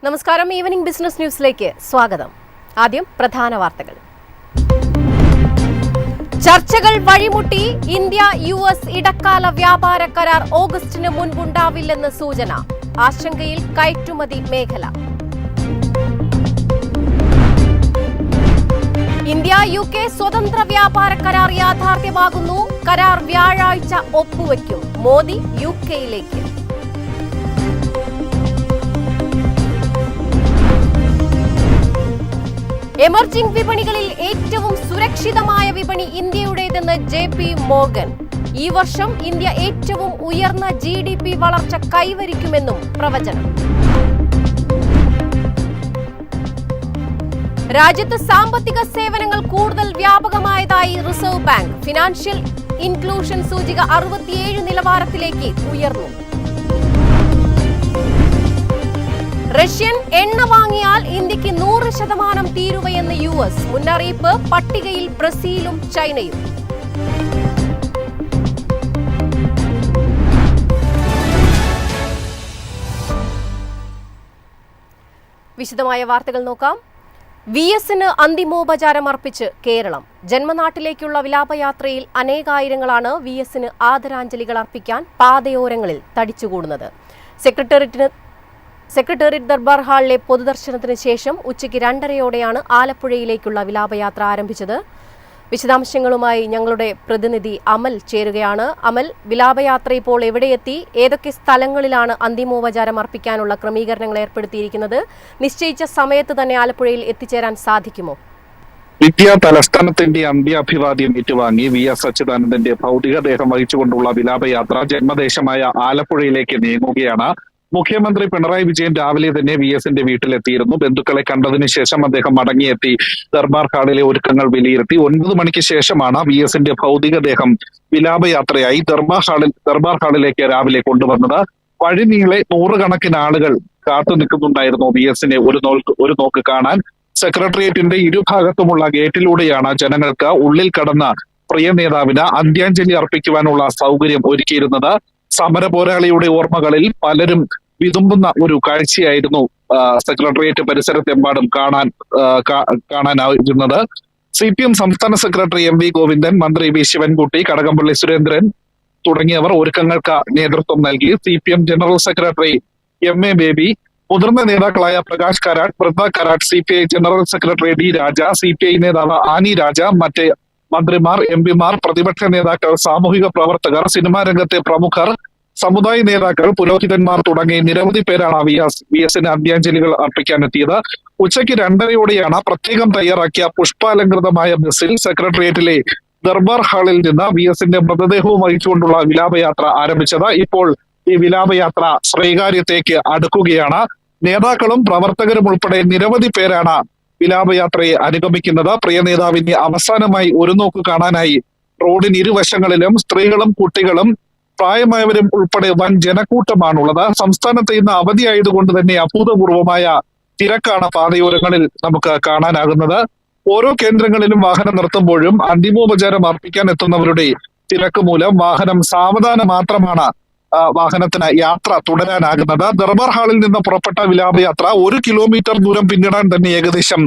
നമസ്കാരം. Evening business ന്യൂസിലേക്ക് സ്വാഗതം. ആദ്യം പ്രധാന വാർത്തകൾ. ചർച്ചകൾ വഴിമുട്ടി. ഇന്ത്യ US ഇടക്കാല വ്യാപാര കരാർ ഓഗസ്റ്റിന് മുൻപുണ്ടാവില്ലെന്ന് സൂചന. ആശങ്കയിൽ കയറ്റുമതി മേഖല. ഇന്ത്യ UK സ്വതന്ത്ര വ്യാപാര കരാർ യാഥാർത്ഥ്യമാകുന്നു. കരാർ വ്യാഴാഴ്ച ഒപ്പുവയ്ക്കും. മോദി UKയിലേക്ക്. എമർജിംഗ് വിപണികളിൽ ഏറ്റവും സുരക്ഷിതമായ വിപണി ഇന്ത്യയുടേതെന്ന് JP മോർഗൻ. ഈ വർഷം ഇന്ത്യ ഏറ്റവും ഉയർന്ന GDP വളർച്ച കൈവരിക്കുമെന്നും പ്രവചനം. രാജ്യത്ത് സാമ്പത്തിക സേവനങ്ങൾ കൂടുതൽ വ്യാപകമായതായി റിസർവ് ബാങ്ക്. ഫിനാൻഷ്യൽ ഇൻക്ലൂഷൻ സൂചിക 67 നിലവാരത്തിലേക്ക് ഉയർന്നു. റഷ്യൻ എണ്ണ വാങ്ങിയാൽ ഇന്ത്യക്ക് 100% തീരുവയെന്ന് US. മുന്നറിയിപ്പ്. പട്ടികയിൽ ബ്രസീലും ചൈനയും. വിശദമായ വാർത്തകൾ നോക്കാം. VSന് അന്തിമോപചാരം അർപ്പിച്ച് കേരളം. ജന്മനാട്ടിലേക്കുള്ള വിലാപയാത്രയിൽ അനേകായിരങ്ങളാണ് VSന് ആദരാഞ്ജലികൾ അർപ്പിക്കാൻ പാതയോരങ്ങളിൽ തടിച്ചുകൂടുന്നത്. സെക്രട്ടേറിയറ്റ് ദർബാർ ഹാളിലെ പൊതുദർശനത്തിന് ശേഷം ഉച്ചയ്ക്ക് 2:30 ആലപ്പുഴയിലേക്കുള്ള വിലാപയാത്ര ആരംഭിച്ചത്. വിശദാംശങ്ങളുമായി ഞങ്ങളുടെ പ്രതിനിധി അമൽ ചേരുകയാണ്. അമൽ, വിലാപയാത്ര ഇപ്പോൾ എവിടെയെത്തി? ഏതൊക്കെ സ്ഥലങ്ങളിലാണ് അന്തിമോപചാരം അർപ്പിക്കാനുള്ള ക്രമീകരണങ്ങൾ ഏർപ്പെടുത്തിയിരിക്കുന്നത്? നിശ്ചയിച്ച സമയത്ത് തന്നെ ആലപ്പുഴയിൽ എത്തിച്ചേരാൻ സാധിക്കുമോ? വിദ്യാ തലസ്ഥാനത്തിന്റെ അന്ത്യാഭിവാദ്യം ഏറ്റുവാങ്ങി VS അച്യുതാനന്ദന്റെ ഭൗതികദേഹം വഹിച്ചുകൊണ്ടുള്ള വിലാപയാത്ര ജന്മദേശമായ ആലപ്പുഴയിലേക്ക് നീങ്ങുകയാണ്. മുഖ്യമന്ത്രി പിണറായി വിജയൻ രാവിലെ തന്നെ VSന്റെ വീട്ടിലെത്തിയിരുന്നു. ബന്ധുക്കളെ കണ്ടതിന് ശേഷം അദ്ദേഹം മടങ്ങിയെത്തി ദർബാർ ഹാളിലെ ഒരുക്കങ്ങൾ വിലയിരുത്തി. 9 മണിക്ക് ശേഷമാണ് VSന്റെ ഭൗതികദേഹം വിലാപയാത്രയായി ദർബാർ ഹാളിലേക്ക് രാവിലെ കൊണ്ടുവന്നത്. വഴിനീളെ 100 കണക്കിന് ആളുകൾ കാത്തു നിൽക്കുന്നുണ്ടായിരുന്നു VSനെ ഒരു നോക്ക് കാണാൻ. സെക്രട്ടേറിയറ്റിന്റെ ഇരുഭാഗത്തുമുള്ള ഗേറ്റിലൂടെയാണ് ജനങ്ങൾക്ക് ഉള്ളിൽ കടന്ന പ്രിയ നേതാവിന് അന്ത്യാഞ്ജലി അർപ്പിക്കുവാനുള്ള സൗകര്യം ഒരുക്കിയിരുന്നത്. സമര പോരാളിയുടെ ഓർമ്മകളിൽ പലരും വിതുമ്പുന്ന ഒരു കാഴ്ചയായിരുന്നു സെക്രട്ടേറിയറ്റ് പരിസരത്തെമ്പാടും കാണാനായിരുന്നത്. CPM സംസ്ഥാന സെക്രട്ടറി MV ഗോവിന്ദൻ, മന്ത്രി V ശിവൻകുട്ടി, കടകംപള്ളി സുരേന്ദ്രൻ തുടങ്ങിയവർ ഒരുക്കങ്ങൾക്ക് നേതൃത്വം നൽകി. CPM general secretary MA Baby, മുതിർന്ന നേതാക്കളായ Prakash Karat, Brinda Karat, CPI general secretary D Raja, CPI നേതാവ് ആനി രാജ, മറ്റ് മന്ത്രിമാർ, MPമാർ, പ്രതിപക്ഷ നേതാക്കൾ, സാമൂഹിക പ്രവർത്തകർ, സിനിമാ രംഗത്തെ പ്രമുഖർ, സമുദായ നേതാക്കൾ, പുരോഹിതന്മാർ തുടങ്ങി നിരവധി പേരാണ് VSന് അന്ത്യാഞ്ജലികൾ അർപ്പിക്കാനെത്തിയത്. ഉച്ചയ്ക്ക് 2:30 പ്രത്യേകം തയ്യാറാക്കിയ പുഷ്പാലങ്കൃതമായ ബസ്സിൽ സെക്രട്ടേറിയറ്റിലെ ദർബാർ ഹാളിൽ നിന്ന് VSന്റെ മൃതദേഹവും വഹിച്ചുകൊണ്ടുള്ള വിലാപയാത്ര ആരംഭിച്ചത്. ഇപ്പോൾ ഈ വിലാപയാത്ര ശ്രീകാര്യത്തേക്ക് അടുക്കുകയാണ്. നേതാക്കളും പ്രവർത്തകരും ഉൾപ്പെടെ നിരവധി പേരാണ് വിലാപയാത്രയെ അനുഗമിക്കുന്നത്. പ്രിയ നേതാവിനെ അവസാനമായി ഒരു നോക്ക് കാണാനായി റോഡിന് ഇരുവശങ്ങളിലും സ്ത്രീകളും കുട്ടികളും പ്രായമായവരും ഉൾപ്പെടെ വൻ ജനക്കൂട്ടമാണുള്ളത്. സംസ്ഥാനത്ത് ഇന്ന് അവധിയായതുകൊണ്ട് തന്നെ അഭൂതപൂർവമായ തിരക്കാണ് പാതയോരങ്ങളിൽ നമുക്ക് കാണാനാകുന്നത്. ഓരോ കേന്ദ്രങ്ങളിലും വാഹനം നിർത്തുമ്പോഴും അന്തിമോപചാരം അർപ്പിക്കാൻ എത്തുന്നവരുടെ തിരക്ക് മൂലം വാഹനം സാവധാനം മാത്രമാണ് വാഹനത്തിന് യാത്ര തുടരാനാകുന്നത്. ദർബാർ ഹാളിൽ നിന്ന് പുറപ്പെട്ട വിലാപയാത്ര 1 കിലോമീറ്റർ ദൂരം പിന്നിടാൻ തന്നെ ഏകദേശം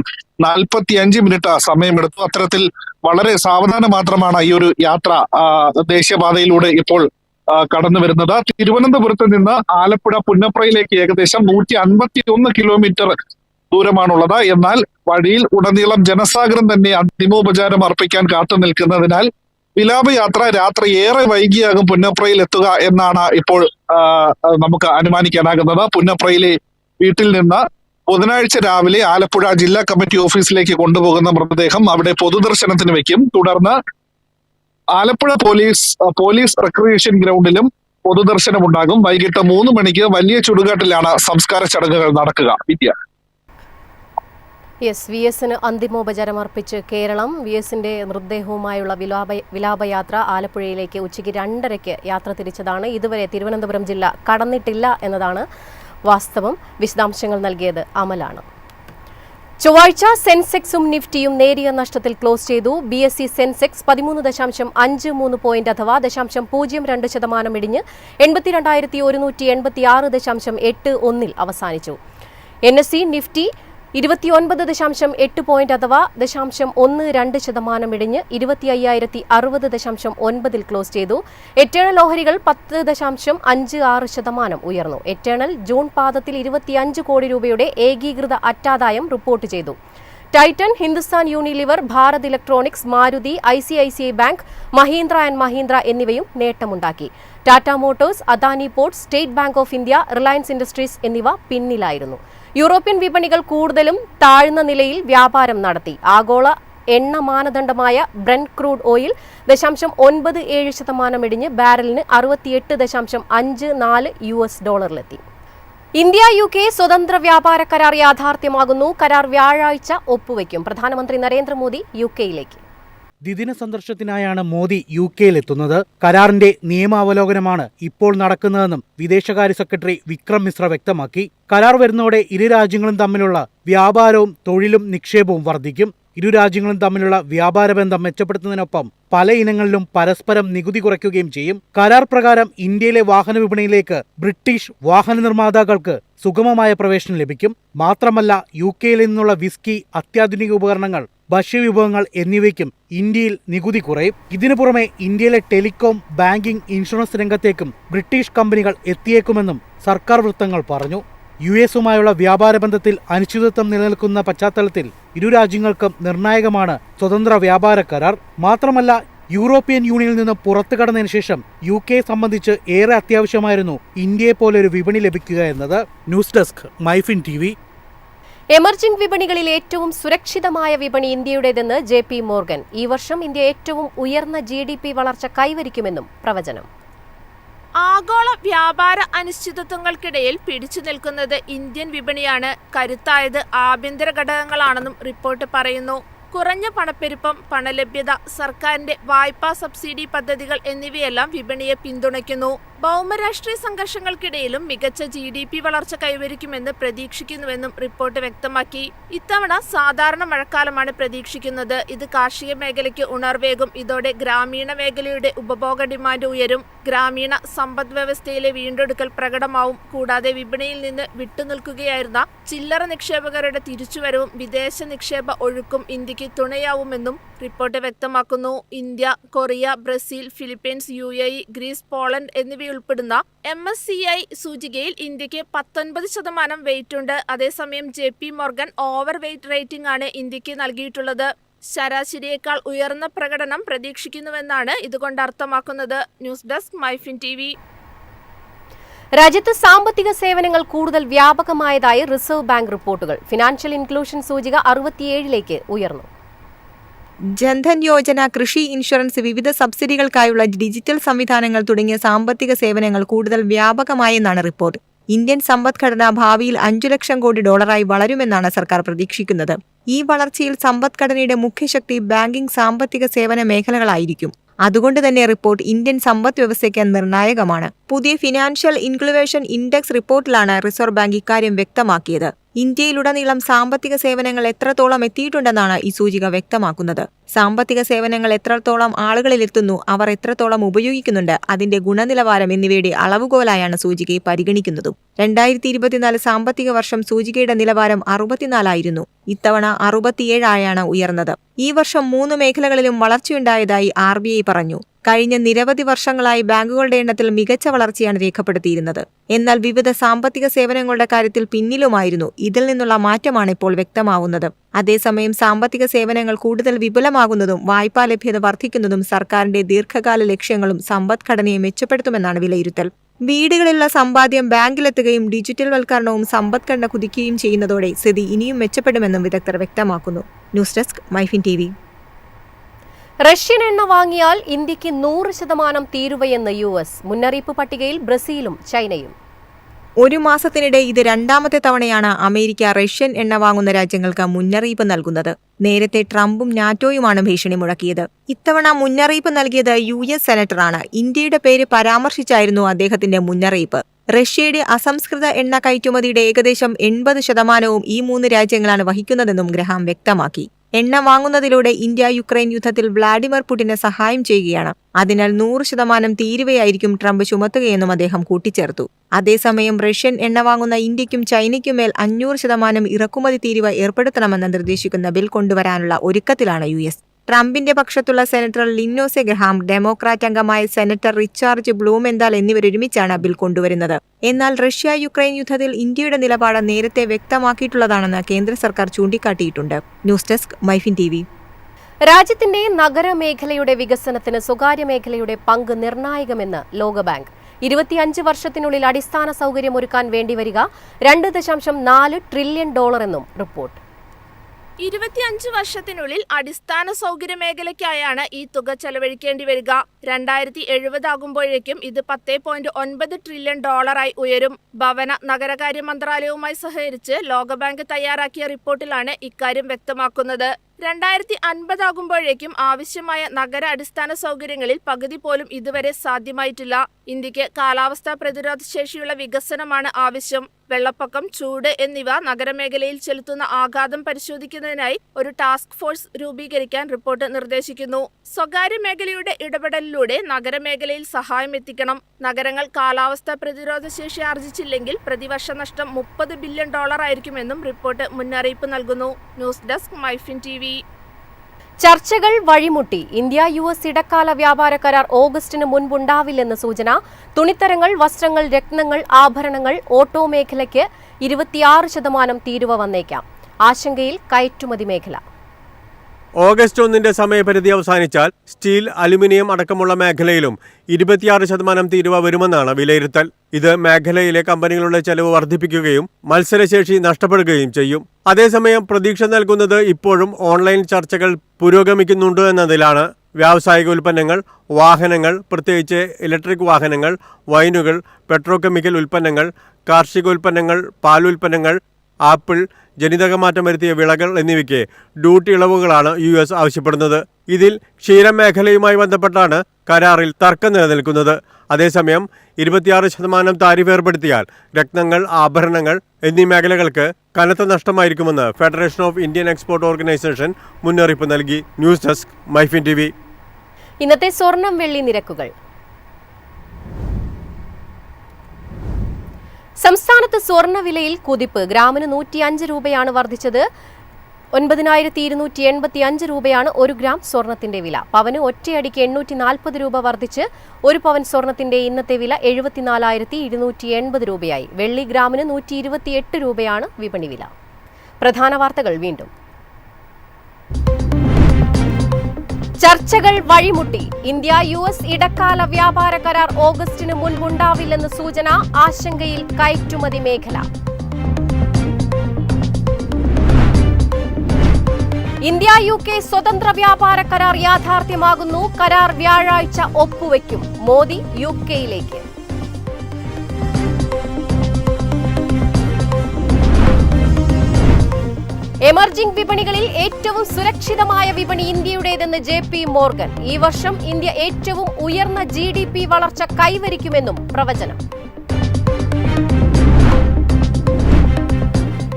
45 മിനിറ്റ് സമയമെടുത്തു. അത്തരത്തിൽ വളരെ സാവധാനം മാത്രമാണ് ഈ ഒരു യാത്ര ദേശീയപാതയിലൂടെ ഇപ്പോൾ കടന്നു വരുന്നത്. തിരുവനന്തപുരത്ത് നിന്ന് ആലപ്പുഴ പുന്നപ്രയിലേക്ക് ഏകദേശം 151 കിലോമീറ്റർ ദൂരമാണുള്ളത്. എന്നാൽ വഴിയിൽ ഉടനീളം ജനസാഗരം തന്നെ അന്തിമോപചാരം അർപ്പിക്കാൻ കാത്തു നിൽക്കുന്നതിനാൽ വിലാപയാത്ര രാത്രി ഏറെ വൈകിയാകും പുന്നപ്രയിൽ എത്തുക എന്നാണ് ഇപ്പോൾ നമുക്ക് അനുമാനിക്കാനാകുന്നത്. പുന്നപ്രയിലെ വീട്ടിൽ നിന്ന് ബുധനാഴ്ച രാവിലെ ആലപ്പുഴ ജില്ലാ കമ്മിറ്റി ഓഫീസിലേക്ക് കൊണ്ടുപോകുന്ന മൃതദേഹം അവിടെ പൊതുദർശനത്തിന് വെക്കും. തുടർന്ന് ആലപ്പുഴ പോലീസ് റിക്രിയേഷൻ ഗ്രൗണ്ടിലും പൊതുദർശനമുണ്ടാകും. വൈകിട്ട് 3 മണിക്ക് വലിയ ചുടുകാട്ടിലാണ് സംസ്കാര ചടങ്ങുകൾ നടക്കുക. വിദ്യ. VSന് അന്തിമോപചാരം അർപ്പിച്ച് കേരളം. VSന്റെ മൃതദേഹവുമായുള്ള വിലാപയാത്ര ആലപ്പുഴയിലേക്ക് ഉച്ചയ്ക്ക് 2:30 യാത്ര തിരിച്ചതാണ്. ഇതുവരെ തിരുവനന്തപുരം ജില്ല കടന്നിട്ടില്ല എന്നതാണ് വാസ്തവം. വിശദാംശങ്ങൾ നൽകിയത് അമലാണ്. ചൊവ്വാഴ്ച സെൻസെക്സും നിഫ്റ്റിയും നേരിയ നഷ്ടത്തിൽ ക്ലോസ് ചെയ്തു. BSE സെൻസെക്സ് 13.53 പോയിന്റ് അഥവാ 0.02% ഇടിഞ്ഞ് 82,186.81 അവസാനിച്ചു. NSE നിഫ്റ്റി 29.8 പോയിന്റ് അഥവാ 0.12% ഇടിഞ്ഞ് 25,060.9 ക്ലോസ് ചെയ്തു. എറ്റേണൽ ഓഹരികൾ 10.56% ഉയർന്നു. എറ്റേണൽ ജൂൺ പാദത്തിൽ 25 കോടി രൂപയുടെ ഏകീകൃത അറ്റാദായം റിപ്പോർട്ട് ചെയ്തു. Titan, Hindustan Unilever, Bharat Electronics, Maruti, ICICI bank, Mahindra and Mahindra എന്നിവയും നേട്ടമുണ്ടാക്കി. Tata Motors, Adani Ports, State Bank of India, Reliance Industries എന്നിവ പിന്നിലായിരുന്നു. യൂറോപ്യൻ വിപണികൾ കൂടുതലും താഴ്ന്ന നിലയിൽ വ്യാപാരം നടത്തി. ആഗോള എണ്ണ മാനദണ്ഡമായ ബ്രെന്റ് ക്രൂഡ് ഓയിൽ 0.97% ഇടിഞ്ഞ് ബാരലിന് $68.54 ഇന്ത്യ UK സ്വതന്ത്ര വ്യാപാര കരാർ യാഥാർത്ഥ്യമാകുന്നു. കരാർ വ്യാഴാഴ്ച ഒപ്പുവെക്കും. പ്രധാനമന്ത്രി നരേന്ദ്രമോദി UKയിലേക്ക്. ദ്വിദിന സന്ദർശനത്തിനായാണ് മോദി UKയിലെത്തുന്നത്. കരാറിന്റെ നിയമാവലോകനമാണ് ഇപ്പോൾ നടക്കുന്നതെന്നും വിദേശകാര്യ സെക്രട്ടറി വിക്രം മിശ്ര വ്യക്തമാക്കി. കരാർ വരുന്നതോടെ ഇരു രാജ്യങ്ങളും തമ്മിലുള്ള വ്യാപാരവും തൊഴിലും നിക്ഷേപവും വർദ്ധിക്കും. ഇരു രാജ്യങ്ങളും തമ്മിലുള്ള വ്യാപാര ബന്ധം മെച്ചപ്പെടുത്തുന്നതിനൊപ്പം പല ഇനങ്ങളിലും പരസ്പരം നികുതി കുറയ്ക്കുകയും ചെയ്യും. കരാർ പ്രകാരം ഇന്ത്യയിലെ വാഹന വിപണിയിലേക്ക് ബ്രിട്ടീഷ് വാഹന നിർമ്മാതാക്കൾക്ക് സുഗമമായ പ്രവേശനം ലഭിക്കും. മാത്രമല്ല UKയിൽ നിന്നുള്ള വിസ്കി, അത്യാധുനിക ഉപകരണങ്ങൾ, ഭക്ഷ്യവിഭവങ്ങൾ എന്നിവയ്ക്കും ഇന്ത്യയിൽ നികുതി കുറയും. ഇതിനു പുറമെ ഇന്ത്യയിലെ ടെലികോം, ബാങ്കിംഗ്, ഇൻഷുറൻസ് രംഗത്തേക്കും ബ്രിട്ടീഷ് കമ്പനികൾ എത്തിയേക്കുമെന്നും സർക്കാർ വൃത്തങ്ങൾ പറഞ്ഞു. US-ഉമായുള്ള വ്യാപാര ബന്ധത്തിൽ അനിശ്ചിതത്വം നിലനിൽക്കുന്ന പശ്ചാത്തലത്തിൽ ഇരു രാജ്യങ്ങൾക്കും നിർണായകമാണ് സ്വതന്ത്ര വ്യാപാര കരാർ. മാത്രമല്ല യൂറോപ്യൻ യൂണിയനിൽ നിന്ന് പുറത്തു കടന്നതിന് ശേഷം UK സംബന്ധിച്ച് ഏറെ അത്യാവശ്യമായിരുന്നു ഇന്ത്യയെപ്പോലൊരു വിപണി ലഭിക്കുക എന്നത്. News desk, MyFin TV. Emerging വിപണികളിൽ ഏറ്റവും സുരക്ഷിതമായ വിപണി ഇന്ത്യയുടേതെന്ന് JP മോർഗൻ. ഈ വർഷം ഇന്ത്യ ഏറ്റവും ഉയർന്ന GDP വളർച്ച കൈവരിക്കുമെന്നും പ്രവചനം. ആഗോള വ്യാപാര അനിശ്ചിതത്വങ്ങൾക്കിടയിൽ പിടിച്ചു നിൽക്കുന്നത് ഇന്ത്യൻ വിപണിയാണ്. കരുത്തായത് ആഭ്യന്തര ഘടകങ്ങളാണെന്നും റിപ്പോർട്ട് പറയുന്നു. കുറഞ്ഞ പണപ്പെരുപ്പം, പണലഭ്യത, സർക്കാരിന്റെ വായ്പാ സബ്സിഡി പദ്ധതികൾ എന്നിവയെല്ലാം വിപണിയെ പിന്തുണയ്ക്കുന്നു. ഭൗമരാഷ്ട്രീയ സംഘർഷങ്ങൾക്കിടയിലും മികച്ച GDP വളർച്ച കൈവരിക്കുമെന്ന് പ്രതീക്ഷിക്കുന്നുവെന്നും റിപ്പോർട്ട് വ്യക്തമാക്കി. ഇത്തവണ സാധാരണ മഴക്കാലമാണ് പ്രതീക്ഷിക്കുന്നത്. ഇത് കാർഷിക മേഖലയ്ക്ക് ഉണർവേകും. ഇതോടെ ഗ്രാമീണ മേഖലയുടെ ഉപഭോഗ ഡിമാൻഡ് ഉയരും. ഗ്രാമീണ സമ്പദ് വ്യവസ്ഥയിലെ വീണ്ടെടുക്കൽ പ്രകടമാവും. കൂടാതെ വിപണിയിൽ നിന്ന് വിട്ടുനിൽക്കുകയായിരുന്ന ചില്ലറ നിക്ഷേപകരുടെ തിരിച്ചുവരവും വിദേശ നിക്ഷേപ ഒഴുക്കും ഇന്ത്യക്ക് തുണയാവുമെന്നും റിപ്പോർട്ട് വ്യക്തമാക്കുന്നു. India, Korea, Brazil, Philippines, UAE, Greece, Poland എന്നിവയുൾപ്പെടുന്ന MSCI സൂചികയിൽ ഇന്ത്യക്ക് 19% വെയിറ്റുണ്ട്. അതേസമയം JP Morgan over weight rating ആണ് ഇന്ത്യക്ക് നൽകിയിട്ടുള്ളത്. ശരാശരിയേക്കാൾ ഉയർന്ന പ്രകടനം പ്രതീക്ഷിക്കുന്നുവെന്നാണ് ഇതുകൊണ്ട് അർത്ഥമാക്കുന്നത്. News desk, MyFin TV. രാജ്യത്ത് സാമ്പത്തിക സേവനങ്ങൾ കൂടുതൽ വ്യാപകമായതായി റിസർവ് ബാങ്ക് റിപ്പോർട്ടുകൾ. ഫിനാൻഷ്യൽ ഇൻക്ലൂഷൻ സൂചിക 67ലേക്ക് ഉയർന്നു. ജൻധൻ യോജന, കൃഷി ഇൻഷുറൻസ്, വിവിധ സബ്സിഡികൾക്കായുള്ള ഡിജിറ്റൽ സംവിധാനങ്ങൾ തുടങ്ങിയ സാമ്പത്തിക സേവനങ്ങൾ കൂടുതൽ വ്യാപകമായെന്നാണ് റിപ്പോർട്ട്. ഇന്ത്യൻ സമ്പദ്ഘടന ഭാവിയിൽ 5 ലക്ഷം കോടി ഡോളറായി വളരുമെന്നാണ് സർക്കാർ പ്രതീക്ഷിക്കുന്നത്. ഈ വളർച്ചയിൽ സമ്പദ്ഘടനയുടെ മുഖ്യശക്തി ബാങ്കിംഗ്, സാമ്പത്തിക സേവന മേഖലകളായിരിക്കും. അതുകൊണ്ട് തന്നെ റിപ്പോർട്ട് ഇന്ത്യൻ സമ്പദ് വ്യവസ്ഥയ്ക്ക് നിർണായകമാണ്. പുതിയ ഫിനാൻഷ്യൽ ഇൻക്ലുവേഷൻ ഇൻഡെക്സ് റിപ്പോർട്ടിലാണ് റിസർവ് ബാങ്ക് ഇക്കാര്യം വ്യക്തമാക്കിയത്. ഇന്ത്യയിലുടനീളം സാമ്പത്തിക സേവനങ്ങൾ എത്രത്തോളം എത്തിയിട്ടുണ്ടെന്നാണ് ഈ സൂചിക വ്യക്തമാക്കുന്നത്. സാമ്പത്തിക സേവനങ്ങൾ എത്രത്തോളം ആളുകളിലെത്തുന്നു, അവർ എത്രത്തോളം ഉപയോഗിക്കുന്നുണ്ട്, അതിന്റെ ഗുണനിലവാരം എന്നിവയുടെ അളവുകോലായാണ് സൂചികയെ പരിഗണിക്കുന്നതും. 2024 സാമ്പത്തിക വർഷം സൂചികയുടെ നിലവാരം 64 ഇത്തവണ 67 ഉയർന്നത്. ഈ വർഷം 3 മേഖലകളിലും വളർച്ചയുണ്ടായതായി RBI പറഞ്ഞു. കഴിഞ്ഞ നിരവധി വർഷങ്ങളായി ബാങ്കുകളുടെ എണ്ണത്തിൽ മികച്ച വളർച്ചയാണ് രേഖപ്പെടുത്തിയിരുന്നത്. എന്നാൽ വിവിധ സാമ്പത്തിക സേവനങ്ങളുടെ കാര്യത്തിൽ പിന്നിലുമായിരുന്നു. ഇതിൽ നിന്നുള്ള മാറ്റമാണ് ഇപ്പോൾ വ്യക്തമാവുന്നത്. അതേസമയം സാമ്പത്തിക സേവനങ്ങൾ കൂടുതൽ വിപുലമാകുന്നതും വായ്പാ ലഭ്യത വർദ്ധിക്കുന്നതും സർക്കാരിന്റെ ദീർഘകാല ലക്ഷ്യങ്ങളും സമ്പദ്ഘടനയെ മെച്ചപ്പെടുത്തുമെന്നാണ് വിലയിരുത്തൽ. വീടുകളിലുള്ള സമ്പാദ്യം ബാങ്കിലെത്തുകയും ഡിജിറ്റൽ വൽക്കരണവും സമ്പദ്ഘടന കുതിക്കുകയും ചെയ്യുന്നതോടെ സ്ഥിതി ഇനിയും മെച്ചപ്പെടുമെന്നും വിദഗ്ധർ വ്യക്തമാക്കുന്നു. News desk, MyFin TV. Russian എണ്ണ വാങ്ങിയാൽ ഇന്ത്യക്ക് 100% തീരുവയെന്ന് US. മുന്നറിയിപ്പ് പട്ടികയിൽ ബ്രസീലും ചൈനയും. ഒരു മാസത്തിനിടെ ഇത് 2ാമത്തെ തവണയാണ് അമേരിക്ക റഷ്യൻ എണ്ണ വാങ്ങുന്ന രാജ്യങ്ങൾക്ക് മുന്നറിയിപ്പ് നൽകുന്നത്. നേരത്തെ ട്രംപും നാറ്റോയുമാണ് ഭീഷണി മുഴക്കിയത്. ഇത്തവണ മുന്നറിയിപ്പ് നൽകിയത് US സെനറ്ററാണ്. ഇന്ത്യയുടെ പേര് പരാമർശിച്ചായിരുന്നു അദ്ദേഹത്തിന്റെ മുന്നറിയിപ്പ്. റഷ്യയുടെ അസംസ്കൃത എണ്ണ കയറ്റുമതിയുടെ ഏകദേശം 80% ഈ 3 രാജ്യങ്ങളാണ് വഹിക്കുന്നതെന്നും ഗ്രഹാം വ്യക്തമാക്കി. എണ്ണ വാങ്ങുന്നതിലൂടെ ഇന്ത്യ യുക്രൈൻ യുദ്ധത്തിൽ വ്ളാഡിമിർ പുടിന് സഹായം ചെയ്യുകയാണ്. അതിനാൽ 100% തീരുവയായിരിക്കും ട്രംപ് ചുമത്തുകയെന്നും അദ്ദേഹം കൂട്ടിച്ചേർത്തു. അതേസമയം റഷ്യൻ എണ്ണ വാങ്ങുന്ന ഇന്ത്യയ്ക്കും ചൈനയ്ക്കുമേൽ 500% ഇറക്കുമതി തീരുവ ഏർപ്പെടുത്തണമെന്ന് നിർദ്ദേശിക്കുന്ന ബിൽ കൊണ്ടുവരാനുള്ള ഒരുക്കത്തിലാണ് US. ട്രംപിന്റെ പക്ഷത്തുള്ള സെനറ്റർ ലിൻഡ്സേ ഗ്രഹാം, ഡെമോക്രാറ്റ് അംഗമായ സെനറ്റർ റിച്ചാർഡ് ബ്ലൂമെന്താൽ എന്നിവരൊരുമിച്ചാണ് ബിൽ കൊണ്ടുവരുന്നത്. എന്നാൽ റഷ്യ യുക്രൈൻ യുദ്ധത്തിൽ ഇന്ത്യയുടെ നിലപാട് നേരത്തെ വ്യക്തമാക്കിയിട്ടുള്ളതാണെന്ന് കേന്ദ്ര സർക്കാർ ചൂണ്ടിക്കാട്ടിയിട്ടുണ്ട്. News desk MyFin TV. രാജ്യത്തിന്റെ നഗരമേഖലയുടെ വികസനത്തിന് സ്വകാര്യ മേഖലയുടെ പങ്ക് നിർണായകമെന്ന് ലോകബാങ്ക്. 25 വർഷത്തിനുള്ളിൽ അടിസ്ഥാന സൗകര്യമൊരുക്കാൻ വേണ്ടിവരിക $2.4 ട്രില്യൺ എന്നും റിപ്പോർട്ട്. 25 വർഷത്തിനുള്ളിൽ അടിസ്ഥാന സൗകര്യ മേഖലയ്ക്കായാണ് ഈ തുക ചെലവഴിക്കേണ്ടി വരിക. 2070 ആകുമ്പോഴേക്കും ഇത് $10.9 ട്രില്യൺ ഉയരും. ഭവന നഗരകാര്യ മന്ത്രാലയവുമായി സഹകരിച്ച് ലോകബാങ്ക് തയ്യാറാക്കിയ റിപ്പോർട്ടിലാണ് ഇക്കാര്യം വ്യക്തമാക്കുന്നത്. 2050 ആകുമ്പോഴേക്കും ആവശ്യമായ നഗര അടിസ്ഥാന സൗകര്യങ്ങളിൽ പകുതി പോലും ഇതുവരെ സാധ്യമായിട്ടില്ല. ഇന്ത്യക്ക് കാലാവസ്ഥാ പ്രതിരോധ ശേഷിയുള്ള വികസനമാണ് ആവശ്യം. വെള്ളപ്പൊക്കം, ചൂട് എന്നിവ നഗരമേഖലയിൽ ചെലുത്തുന്ന ആഘാതം പരിശോധിക്കുന്നതിനായി ഒരു ടാസ്ക് ഫോഴ്സ് രൂപീകരിക്കാൻ റിപ്പോർട്ട് നിർദ്ദേശിക്കുന്നു. സ്വകാര്യ മേഖലയുടെ ഇടപെടലിലൂടെ നഗരമേഖലയിൽ സഹായം എത്തിക്കണം. നഗരങ്ങൾ കാലാവസ്ഥാ പ്രതിരോധ ശേഷി ആർജിച്ചില്ലെങ്കിൽ പ്രതിവർഷ നഷ്ടം $30 ബില്യൺ ആയിരിക്കുമെന്നും റിപ്പോർട്ട് മുന്നറിയിപ്പ് നൽകുന്നു. News desk MyFin TV. ചർച്ചകൾ വഴിമുട്ടി. ഇന്ത്യ-US ഇടക്കാല വ്യാപാര കരാർ ഓഗസ്റ്റിന് മുൻപുണ്ടാവില്ലെന്ന് സൂചന. തുണിത്തരങ്ങൾ, വസ്ത്രങ്ങൾ, രത്നങ്ങൾ, ആഭരണങ്ങൾ, ഓട്ടോ മേഖലയ്ക്ക് 26% തീരുവ വന്നേക്കാം. ആശങ്കയിൽ കയറ്റുമതി മേഖല. ഓഗസ്റ്റ് 1 സമയപരിധി അവസാനിച്ചാൽ സ്റ്റീൽ, അലുമിനിയം അടക്കമുള്ള മേഖലയിലും 26% തീരുവ വരുമെന്നാണ് വിലയിരുത്തൽ. ഇത് മേഖലയിലെ കമ്പനികളുടെ ചെലവ് വർദ്ധിപ്പിക്കുകയും മത്സരശേഷി നഷ്ടപ്പെടുകയും ചെയ്യും. അതേസമയം പ്രതീക്ഷ നൽകുന്നത് ഇപ്പോഴും ഓൺലൈൻ ചർച്ചകൾ പുരോഗമിക്കുന്നുണ്ട് എന്നതിലാണ്. വ്യാവസായിക ഉൽപ്പന്നങ്ങൾ, വാഹനങ്ങൾ, പ്രത്യേകിച്ച് ഇലക്ട്രിക് വാഹനങ്ങൾ, വൈനുകൾ, പെട്രോകെമിക്കൽ ഉൽപ്പന്നങ്ങൾ, കാർഷികോൽപ്പന്നങ്ങൾ, പാലുൽപ്പന്നങ്ങൾ, ആപ്പിൾ, ജനിതകമാറ്റം വരുത്തിയ വിളകൾ എന്നിവയ്ക്ക് ഡ്യൂട്ടി ഇളവുകളാണ് US ആവശ്യപ്പെടുന്നത്. ഇതിൽ ക്ഷീരമേഖലയുമായി ബന്ധപ്പെട്ടാണ് കരാറിൽ തർക്കം നിലനിൽക്കുന്നത്. അതേസമയം 26% താരിഫ് ഏർപ്പെടുത്തിയാൽ രത്നങ്ങൾ, ആഭരണങ്ങൾ എന്നീ മേഖലകൾക്ക് കനത്ത നഷ്ടമായിരിക്കുമെന്ന് Federation of Indian Export Organisation മുന്നറിയിപ്പ് നൽകി. News desk MyFin TV. ഇന്നത്തെ സ്വർണം വെള്ളി നിരക്കുകൾ. സംസ്ഥാനത്ത് സ്വർണ്ണവിലയിൽ കുതിപ്പ്. ഗ്രാമിന് 105 രൂപയാണ് വർദ്ധിച്ചത്. 9,285 രൂപയാണ് 1 ഗ്രാം സ്വർണത്തിന്റെ വില. പവന് ഒറ്റയടിക്ക് 840 രൂപ വർദ്ധിച്ച് 1 പവൻ സ്വർണത്തിന്റെ ഇന്നത്തെ വില 74,280 രൂപയായി. വെള്ളി ഗ്രാമിന് 128 രൂപയാണ് വിപണി വില. പ്രധാന വാർത്തകൾ വീണ്ടും. ചർച്ചകൾ വഴിമുട്ടി. ഇന്ത്യ-US ഇടക്കാല വ്യാപാര കരാർ ഓഗസ്റ്റിന് മുൻപുണ്ടാവില്ലെന്ന് സൂചന. ആശങ്കയിൽ കയറ്റുമതി മേഖല. ഇന്ത്യ-UK സ്വതന്ത്ര വ്യാപാര കരാർ യാഥാർത്ഥ്യമാകുന്നു. കരാർ വ്യാഴാഴ്ച ഒപ്പുവെക്കും. മോദി UKയിലേക്ക്. എമർജിംഗ് വിപണികളിൽ ഏറ്റവും സുരക്ഷിതമായ വിപണി ഇന്ത്യയുടേതെന്ന് JP മോർഗൻ. ഈ വർഷം ഇന്ത്യ ഏറ്റവും ഉയർന്ന GDP വളർച്ച കൈവരിക്കുമെന്നും പ്രവചനം.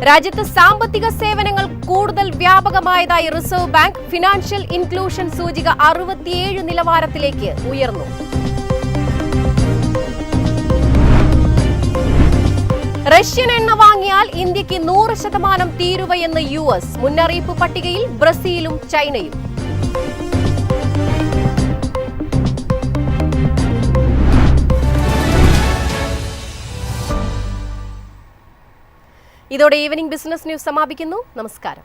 രാജ്യത്ത് സാമ്പത്തിക സേവനങ്ങൾ കൂടുതൽ വ്യാപകമായതായി റിസർവ് ബാങ്ക്. ഫിനാൻഷ്യൽ ഇൻക്ലൂഷൻ സൂചിക 67 നിലവാരത്തിലേക്ക് ഉയർന്നു. റഷ്യൻ എണ്ണ വാങ്ങിയാൽ ഇന്ത്യക്ക് 100% തീരുവയെന്ന് US. മുന്നറിയിപ്പ് പട്ടികയിൽ ബ്രസീലും ചൈനയും. ഇതോടെ ഈവനിംഗ് ബിസിനസ് ന്യൂസ് സമാപിക്കുന്നു. നമസ്കാരം.